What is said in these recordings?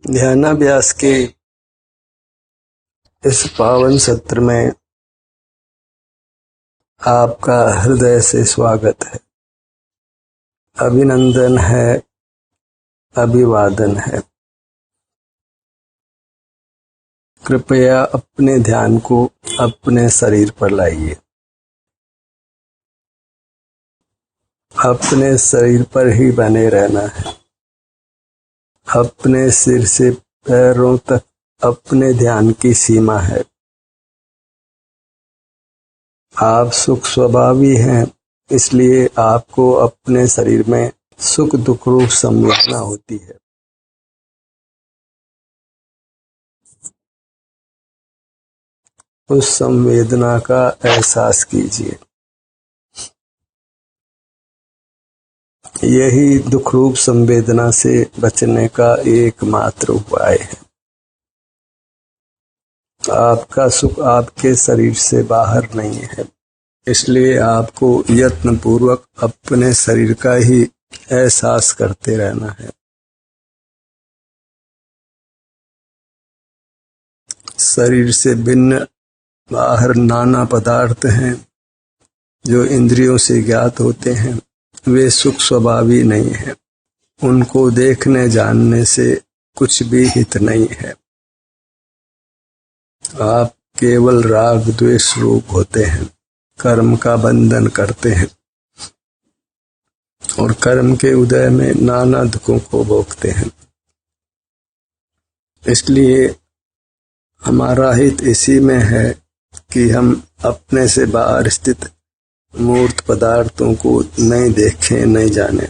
ध्यानाभ्यास के इस पावन सत्र में आपका हृदय से स्वागत है, अभिनंदन है, अभिवादन है। कृपया अपने ध्यान को अपने शरीर पर लाइए। अपने शरीर पर ही बने रहना है। अपने सिर से पैरों तक अपने ध्यान की सीमा है। आप सुख स्वभावी हैं, इसलिए आपको अपने शरीर में सुख दुख रूप संवेदना होती है। उस संवेदना का एहसास कीजिए। यही दुख रूप संवेदना से बचने का एकमात्र उपाय है। आपका सुख आपके शरीर से बाहर नहीं है, इसलिए आपको यत्न पूर्वक अपने शरीर का ही एहसास करते रहना है। शरीर से भिन्न बाहर नाना पदार्थ हैं जो इंद्रियों से ज्ञात होते हैं, वे सुख स्वभावी नहीं है। उनको देखने जानने से कुछ भी हित नहीं है। आप केवल राग द्वेष रूप होते हैं, कर्म का बंधन करते हैं और कर्म के उदय में नाना दुखों को भोगते हैं। इसलिए हमारा हित इसी में है कि हम अपने से बाहर स्थित मूर्त पदार्थों को नहीं देखें, नहीं जाने,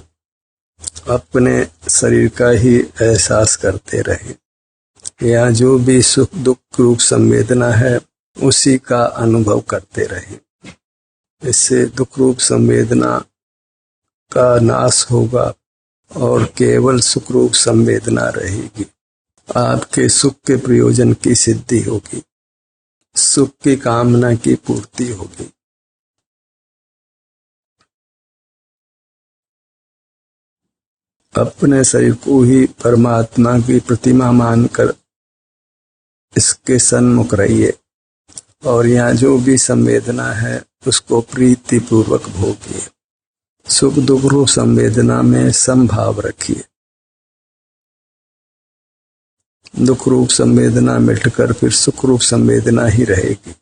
अपने शरीर का ही एहसास करते रहें। यहाँ जो भी सुख दुख रूप संवेदना है उसी का अनुभव करते रहें। इससे दुख रूप संवेदना का नाश होगा और केवल सुख रूप संवेदना रहेगी। आपके सुख के प्रयोजन की सिद्धि होगी, सुख की कामना की पूर्ति होगी। अपने शरीर को ही परमात्मा की प्रतिमा मानकर इसके सन्मुख रहिए और यहाँ जो भी संवेदना है उसको प्रीति पूर्वक भोगिए। सुख दुख रूप संवेदना में समभाव रखिए। दुख रूप संवेदना मिटकर फिर सुख रूप संवेदना ही रहेगी।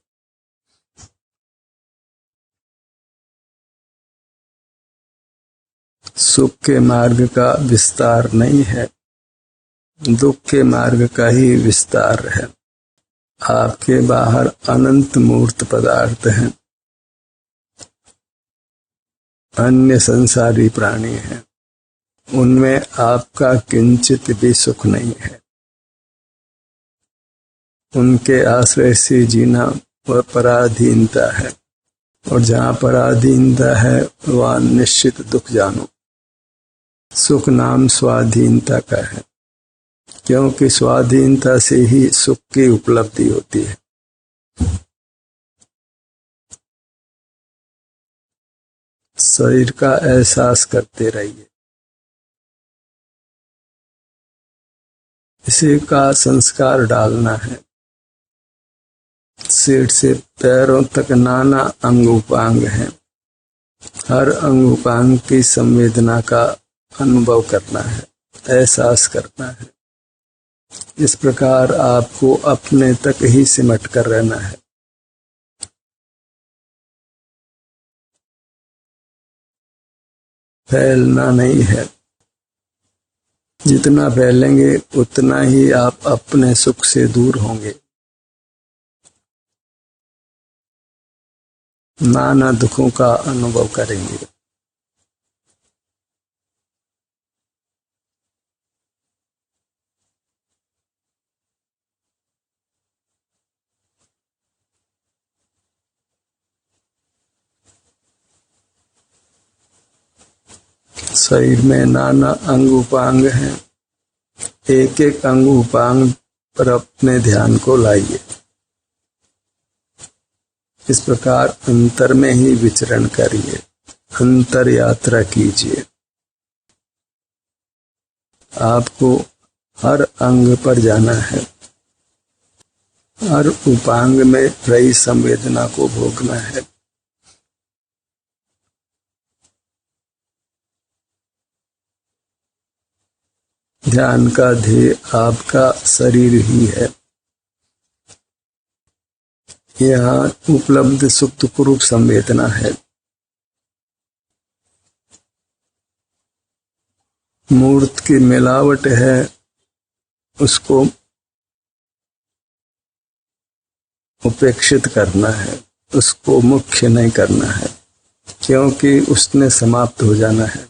सुख के मार्ग का विस्तार नहीं है, दुख के मार्ग का ही विस्तार है। आपके बाहर अनंत मूर्त पदार्थ हैं, अन्य संसारी प्राणी हैं, उनमें आपका किंचित भी सुख नहीं है। उनके आश्रय से जीना वह पराधीनता है और जहाँ पराधीनता है वहाँ निश्चित दुख जानो। सुख नाम स्वाधीनता का है, क्योंकि स्वाधीनता से ही सुख की उपलब्धि होती है। शरीर का एहसास करते रहिए। इसी का संस्कार डालना है। सिर से पैरों तक नाना अंग उपांग हैं। हर अंग उपांग की संवेदना का अनुभव करना है, एहसास करना है। इस प्रकार आपको अपने तक ही सिमट कर रहना है। फैलना नहीं है। जितना फैलेंगे उतना ही आप अपने सुख से दूर होंगे, नाना दुखों का अनुभव करेंगे। शरीर में नाना अंग उपांग हैं। एक एक अंग उपांग पर अपने ध्यान को लाइए। इस प्रकार अंतर में ही विचरण करिए, अंतर यात्रा कीजिए। आपको हर अंग पर जाना है, हर उपांग में रही संवेदना को भोगना है। ध्यान का ध्येय आपका शरीर ही है। यहाँ उपलब्ध सुख दुख रूप संवेदना है। मूर्त की मिलावट है, उसको उपेक्षित करना है, उसको मुख्य नहीं करना है, क्योंकि उसने समाप्त हो जाना है।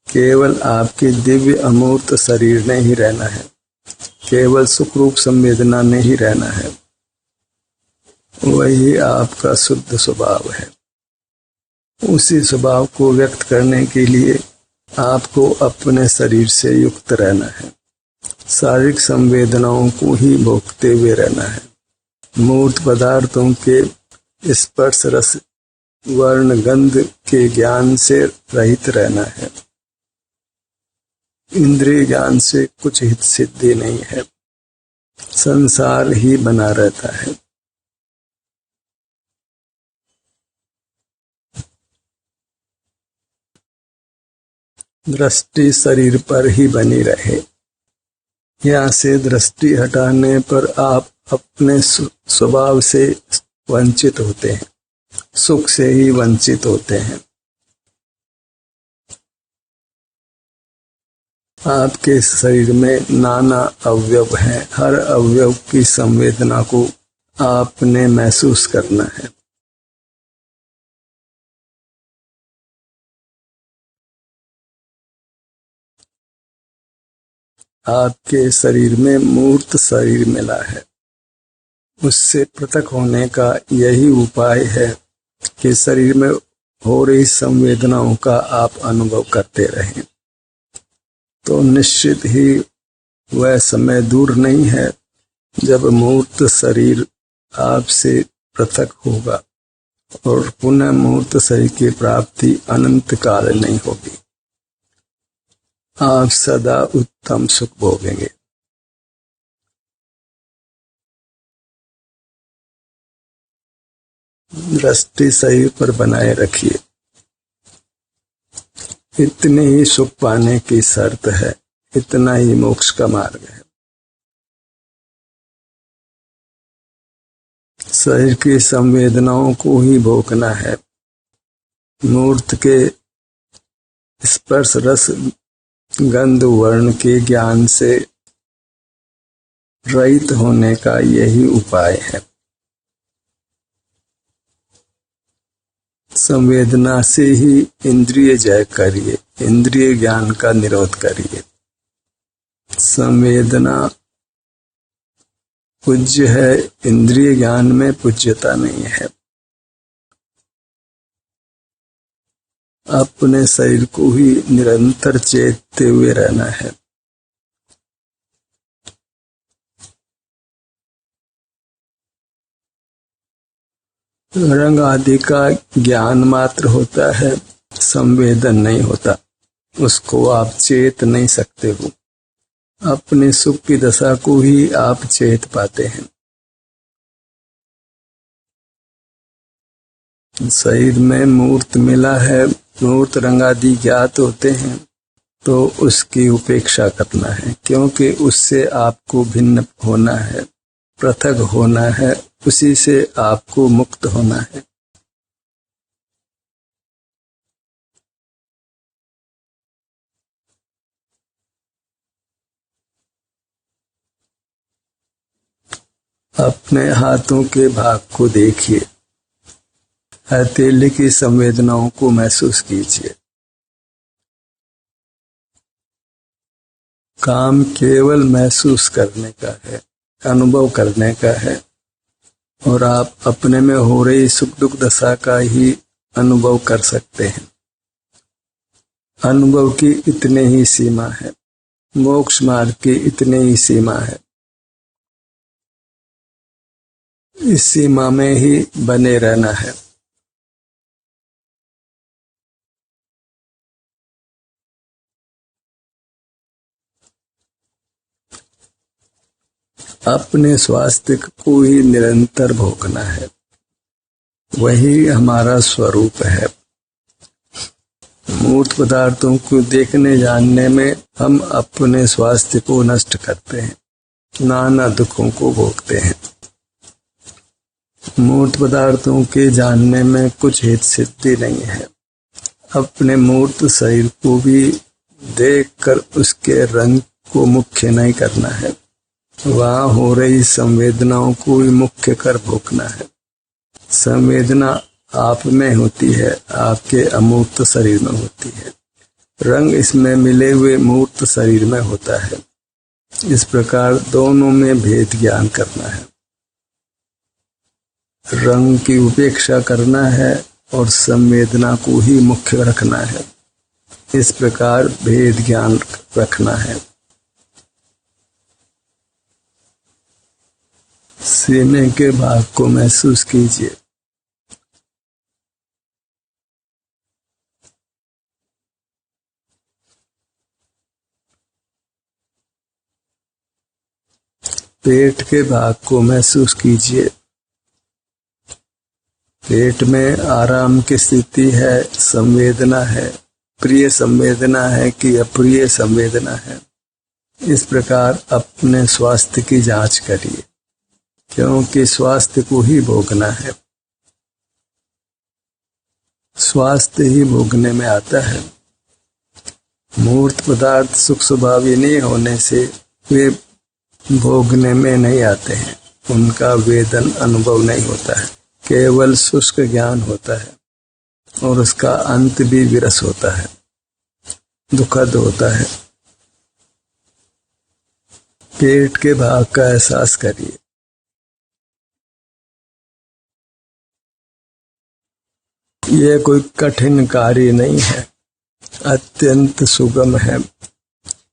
केवल आपके दिव्य अमूर्त शरीर ने ही रहना है, केवल सुख रूप संवेदना ने ही रहना है। वही आपका शुद्ध स्वभाव है। उसी स्वभाव को व्यक्त करने के लिए आपको अपने शरीर से युक्त रहना है, शारीरिक संवेदनाओं को ही भोगते हुए रहना है, मूर्त पदार्थों के स्पर्श रस वर्ण गंध के ज्ञान से रहित रहना है। इंद्रिय ज्ञान से कुछ हित सिद्धि नहीं है, संसार ही बना रहता है। दृष्टि शरीर पर ही बनी रहे। यहाँ से दृष्टि हटाने पर आप अपने स्वभाव से वंचित होते हैं, सुख से ही वंचित होते हैं। आपके शरीर में नाना अवयव हैं, हर अवयव की संवेदना को आपने महसूस करना है। आपके शरीर में मूर्त शरीर मिला है, उससे पृथक होने का यही उपाय है कि शरीर में हो रही संवेदनाओं का आप अनुभव करते रहें। तो निश्चित ही वह समय दूर नहीं है जब मूर्त शरीर आपसे पृथक होगा और पुनः मूर्त शरीर की प्राप्ति अनंत काल नहीं होगी। आप सदा उत्तम सुख भोगेंगे। दृष्टि शरीर पर बनाए रखिए, इतने ही सुख पाने की शर्त है, इतना ही मोक्ष का मार्ग है। शरीर की संवेदनाओं को ही भोगना है। मूर्त के स्पर्श रस गंध वर्ण के ज्ञान से रहित होने का यही उपाय है। संवेदना से ही इंद्रिय जय करिए, इंद्रिय ज्ञान का निरोध करिए। संवेदना पूज्य है, इंद्रिय ज्ञान में पूज्यता नहीं है। अपने शरीर को ही निरंतर चेतते हुए रहना है। रंग आदि का ज्ञान मात्र होता है, संवेदन नहीं होता, उसको आप चेत नहीं सकते हो। अपने सुख की दशा को ही आप चेत पाते हैं। शरीर में मूर्त मिला है, मूर्त रंग आदि ज्ञात होते हैं, तो उसकी उपेक्षा करना है, क्योंकि उससे आपको भिन्न होना है, पृथक होना है, उसी से आपको मुक्त होना है। अपने हाथों के भाग को देखिए, हथेली की संवेदनाओं को महसूस कीजिए। काम केवल महसूस करने का है, अनुभव करने का है, और आप अपने में हो रही सुख दुख दशा का ही अनुभव कर सकते हैं। अनुभव की इतने ही सीमा है, मोक्ष मार्ग की इतने ही सीमा है। इस सीमा में ही बने रहना है। अपने स्वास्थ्य को ही निरंतर भोगना है, वही हमारा स्वरूप है। मूर्त पदार्थों को देखने जानने में हम अपने स्वास्थ्य को नष्ट करते हैं, नाना दुखों को भोगते हैं। मूर्त पदार्थों के जानने में कुछ हित सिद्धि नहीं है। अपने मूर्त शरीर को भी देखकर उसके रंग को मुख्य नहीं करना है, वहाँ हो रही संवेदनाओं को ही मुख्य कर भोगना है। संवेदना आप में होती है, आपके अमूर्त शरीर में होती है। रंग इसमें मिले हुए मूर्त शरीर में होता है। इस प्रकार दोनों में भेद ज्ञान करना है। रंग की उपेक्षा करना है और संवेदना को ही मुख्य रखना है। इस प्रकार भेद ज्ञान रखना है। सीने के भाग को महसूस कीजिए। पेट के भाग को महसूस कीजिए। पेट में आराम की स्थिति है, संवेदना है, प्रिय संवेदना है कि अप्रिय संवेदना है। इस प्रकार अपने स्वास्थ्य की जांच करिए, क्योंकि स्वास्थ्य को ही भोगना है। स्वास्थ्य ही भोगने में आता है। मूर्त पदार्थ सुख स्वभावी नहीं होने से वे भोगने में नहीं आते हैं, उनका वेदन अनुभव नहीं होता है, केवल शुष्क ज्ञान होता है और उसका अंत भी विरस होता है, दुखद होता है। पेट के भाग का एहसास करिए। यह कोई कठिन कार्य नहीं है, अत्यंत सुगम है।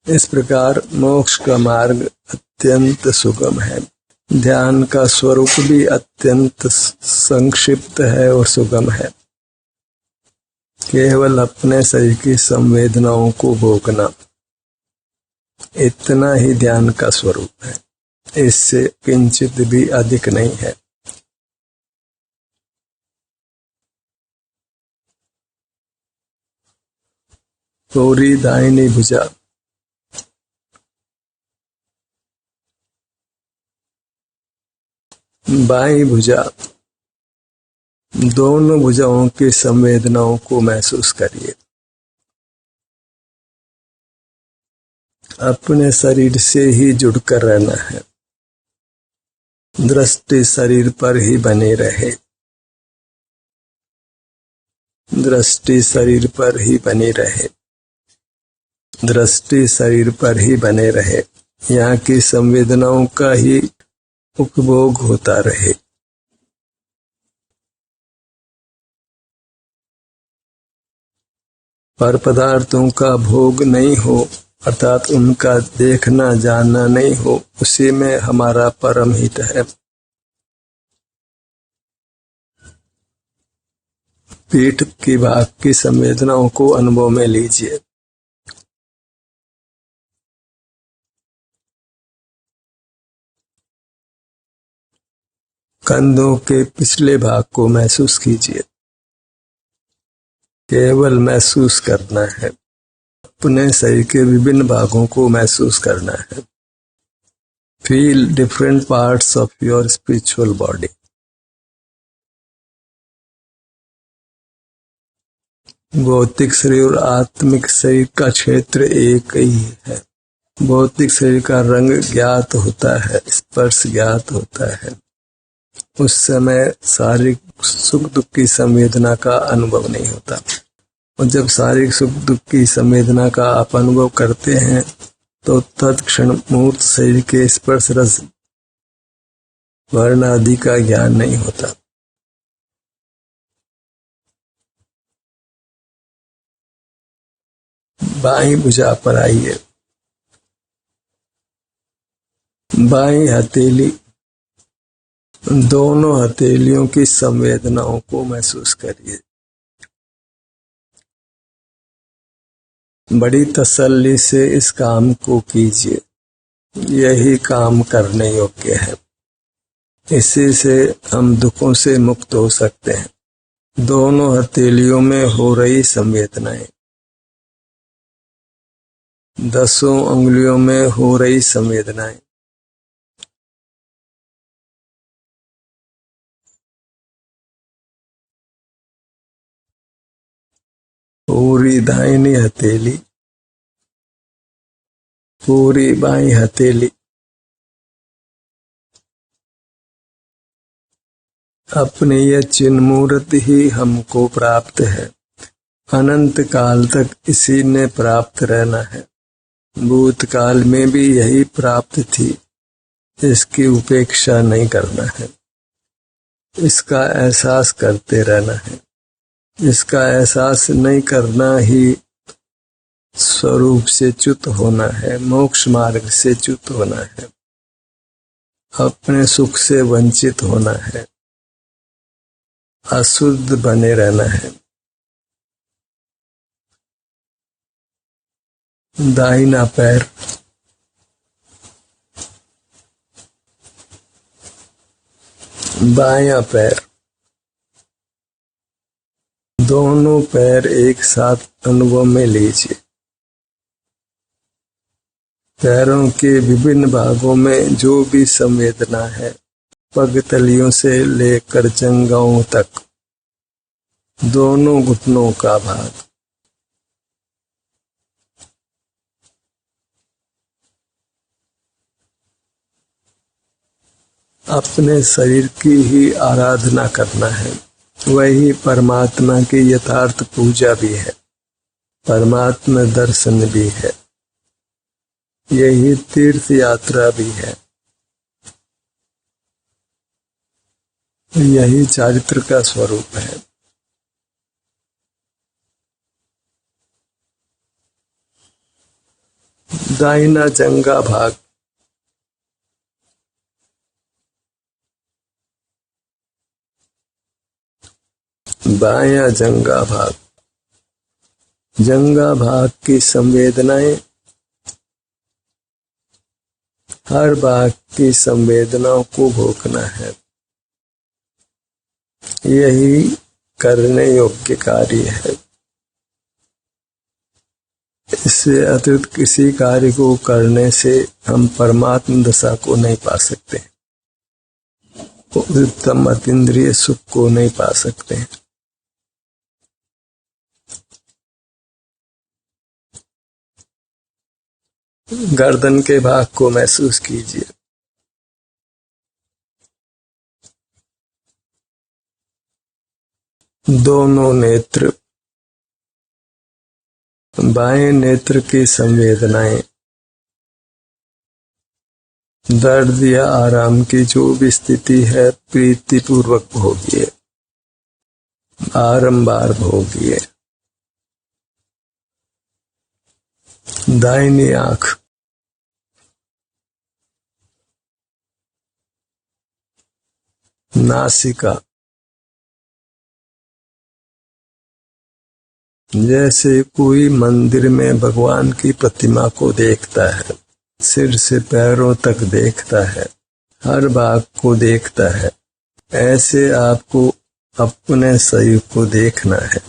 इस प्रकार मोक्ष का मार्ग अत्यंत सुगम है। ध्यान का स्वरूप भी अत्यंत संक्षिप्त है और सुगम है। केवल अपने शरीर की संवेदनाओं को भोगना, इतना ही ध्यान का स्वरूप है। इससे किंचित भी अधिक नहीं है। पूरी दाहिनी भुजा, बाईं भुजा, दोनों भुजाओं की संवेदनाओं को महसूस करिए। अपने शरीर से ही जुड़कर रहना है। दृष्टि शरीर पर ही बने रहे। दृष्टि शरीर पर ही बनी रहे। दृष्टि शरीर पर ही बने रहे। यहाँ की संवेदनाओं का ही उपभोग होता रहे। पर पदार्थों का भोग नहीं हो, अर्थात उनका देखना जानना नहीं हो, उसी में हमारा परम हित है। पीठ की भाग की संवेदनाओं को अनुभव में लीजिए। कंधों के पिछले भाग को महसूस कीजिए। केवल महसूस करना है। अपने शरीर के विभिन्न भागों को महसूस करना है। Feel different parts of your spiritual body. भौतिक शरीर और आत्मिक शरीर का क्षेत्र एक ही है। भौतिक शरीर का रंग ज्ञात होता है, स्पर्श ज्ञात होता है। उस समय शारीरिक सुख दुख की संवेदना का अनुभव नहीं होता। और जब शारीरिक सुख दुख की संवेदना का आप अनुभव करते हैं तो तत्क्षण मूर्त शरीर के स्पर्श रस वर्ण आदि का ज्ञान नहीं होता। बाईं भुजा पर आइए। बाईं हथेली, दोनों हथेलियों की संवेदनाओं को महसूस करिए। बड़ी तसल्ली से इस काम को कीजिए। यही काम करने योग्य है। इसी से हम दुखों से मुक्त हो सकते हैं। दोनों हथेलियों में हो रही संवेदनाएं, 10 उंगलियों में हो रही संवेदनाएं, पूरी दाहिनी हथेली, पूरी बाईं हथेली, अपनी यह चिन्ह मूर्ति ही हमको प्राप्त है। अनंत काल तक इसी ने प्राप्त रहना है। भूतकाल में भी यही प्राप्त थी, इसकी उपेक्षा नहीं करना है। इसका एहसास करते रहना है। इसका एहसास नहीं करना ही स्वरूप से च्युत होना है, मोक्ष मार्ग से च्युत होना है, अपने सुख से वंचित होना है, अशुद्ध बने रहना है। दाहिना पैर, बायां पैर, दोनों पैर एक साथ अनुभव में लीजिए। पैरों के विभिन्न भागों में जो भी संवेदना है, पगतलियों से लेकर जंघों तक, दोनों घुटनों का भाग, अपने शरीर की ही आराधना करना है। वही परमात्मा की यथार्थ पूजा भी है, परमात्मा दर्शन भी है, यही तीर्थ यात्रा भी है, यही चारित्र का स्वरूप है। दाहिना जंघा भाग, बायां जंघा भाग, जंघा भाग की संवेदनाएं, हर भाग की संवेदनाओं को भोगना है। यही करने योग्य कार्य है। इससे अतिरिक्त किसी कार्य को करने से हम परमात्म दशा को नहीं पा सकते, उत्तम अतीन्द्रिय सुख को नहीं पा सकते। गर्दन के भाग को महसूस कीजिए। दोनों नेत्र, बाएं नेत्र की संवेदनाएं, दर्द या आराम की जो भी स्थिति है, प्रीति पूर्वक भोगिए, बारंबार भोगिए। दाहिनी आंख, नासिका, जैसे कोई मंदिर में भगवान की प्रतिमा को देखता है, सिर से पैरों तक देखता है, हर भाग को देखता है, ऐसे आपको अपने शरीर को देखना है।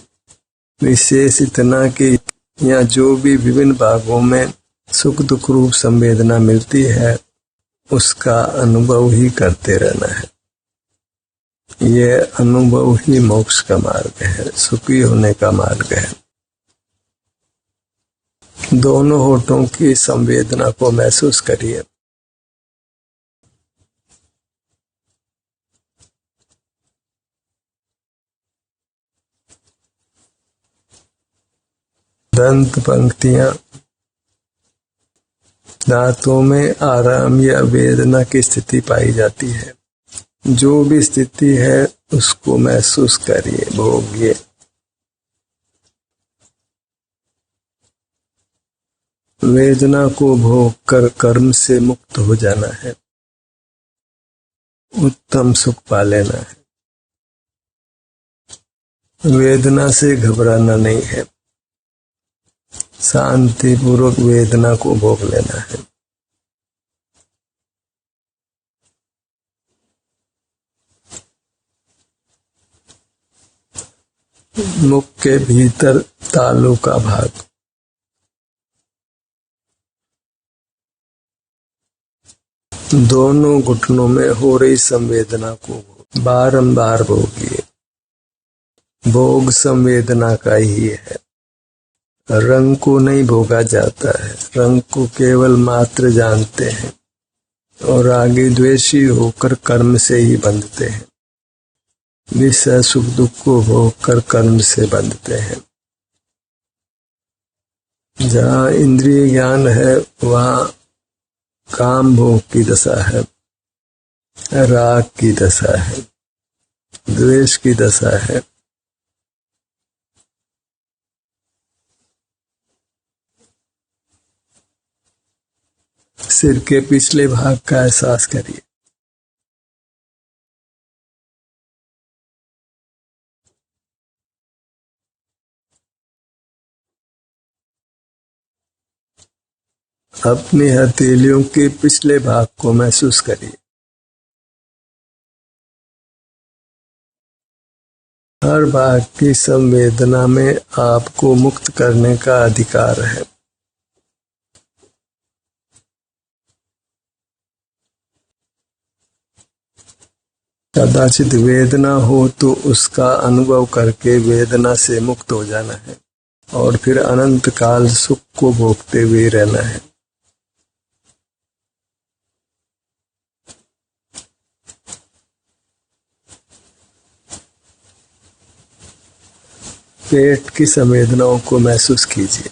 विशेष इतना कि यहाँ जो भी विभिन्न भागों में सुख दुख रूप संवेदना मिलती है, उसका अनुभव ही करते रहना है। यह अनुभव ही मोक्ष का मार्ग है, सुखी होने का मार्ग है। दोनों होठों की संवेदना को महसूस करिए। दंत पंक्तियां, दांतों में आराम या वेदना की स्थिति पाई जाती है। जो भी स्थिति है उसको महसूस करिए, भोगिए। वेदना को भोग कर कर्म से मुक्त हो जाना है, उत्तम सुख पा लेना है। वेदना से घबराना नहीं है, शांति पूर्वक वेदना को भोग लेना है। मुख के भीतर तालू का भाग। दोनों घुटनों में हो रही संवेदना को बारंबार भोगिए। भोग संवेदना का ही है, रंग को नहीं भोगा जाता है। रंग को केवल मात्र जानते हैं और आगे द्वेषी होकर कर्म से ही बंधते हैं। विषय सुख दुख को भोग कर कर्म से बंधते हैं। जहाँ इंद्रिय ज्ञान है वहाँ काम भोग की दशा है, राग की दशा है, द्वेष की दशा है। सिर के पिछले भाग का एहसास करिए। अपनी हथेलियों के पिछले भाग को महसूस करिए। हर भाग की संवेदना में आपको मुक्त करने का अधिकार है। कदाचित वेदना हो तो उसका अनुभव करके वेदना से मुक्त हो जाना है और फिर अनंत काल सुख को भोगते हुए रहना है। पेट की संवेदनाओं को महसूस कीजिए।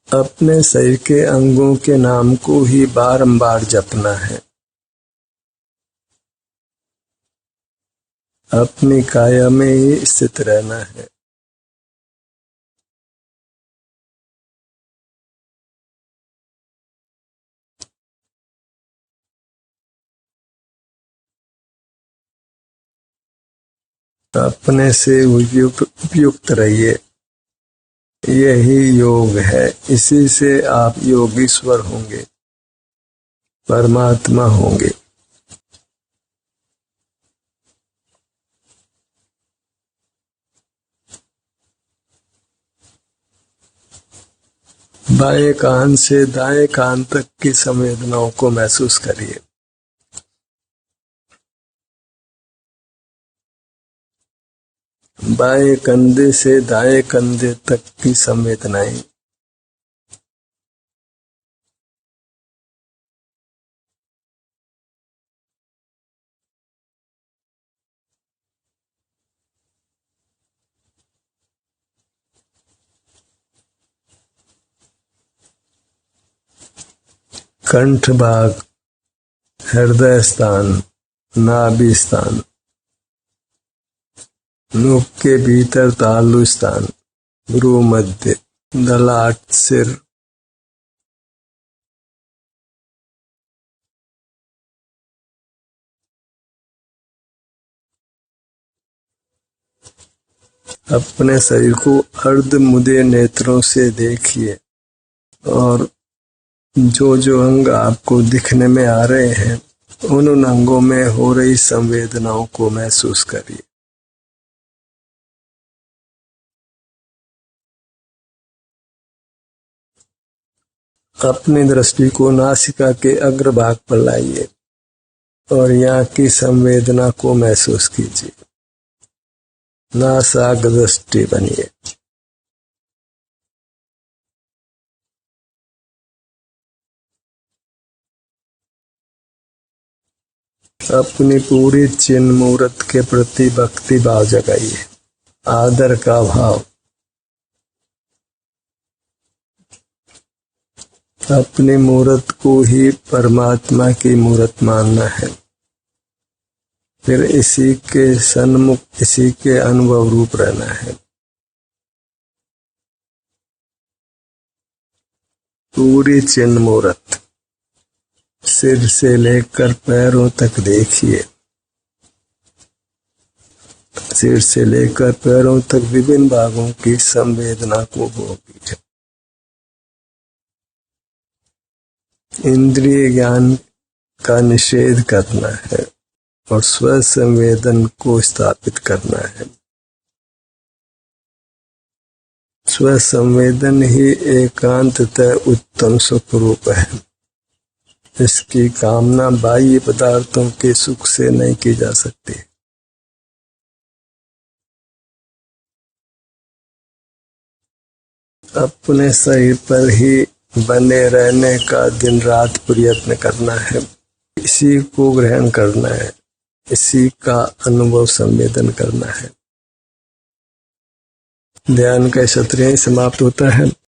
अपने शरीर के अंगों के नाम को ही बारंबार जपना है। अपनी काया में ही स्थित रहना है। अपने से उपयुक्त रहिए। यही योग है। इसी से आप योगीश्वर होंगे, परमात्मा होंगे। बाएं कान से दाएं कान तक की संवेदनाओं को महसूस करिए। बाएं कंधे से दाएं कंधे तक की संवेदनाएं। कंठ भाग, हृदय स्थान, नाभि स्थान, मुख के भीतर तालु स्थान, भ्रू मध्य, ललाट, सिर, अपने शरीर को अर्ध मुदे नेत्रों से देखिए और जो जो अंग आपको दिखने में आ रहे हैं उन अंगों में हो रही संवेदनाओं को महसूस करिए। अपनी दृष्टि को नासिका के अग्रभाग पर लाइए और यहाँ की संवेदना को महसूस कीजिए। नासाग्र दृष्टि बनिए। अपनी पूरी चिन्ह मूर्त के प्रति भक्ति भाव जगाइए, आदर का भाव। अपनी मूर्त को ही परमात्मा की मूर्त मानना है। फिर इसी के सन्मुख, इसी के अनुभव रूप रहना है। पूरी चिन्ह मूर्त सिर से लेकर पैरों तक देखिए। सिर से लेकर पैरों तक विभिन्न भागों की संवेदना को भोगिए। इंद्रिय ज्ञान का निषेध करना है। और स्व संवेदन को स्थापित करना है। स्व संवेदन ही एकांततः उत्तम सुख रूप है। इसकी कामना बाह्य पदार्थों के सुख से नहीं की जा सकती। अपने शरीर पर ही बने रहने का दिन रात प्रयत्न करना है, इसी को ग्रहण करना है, इसी का अनुभव संवेदन करना है। ध्यान का सत्र यहीं समाप्त होता है।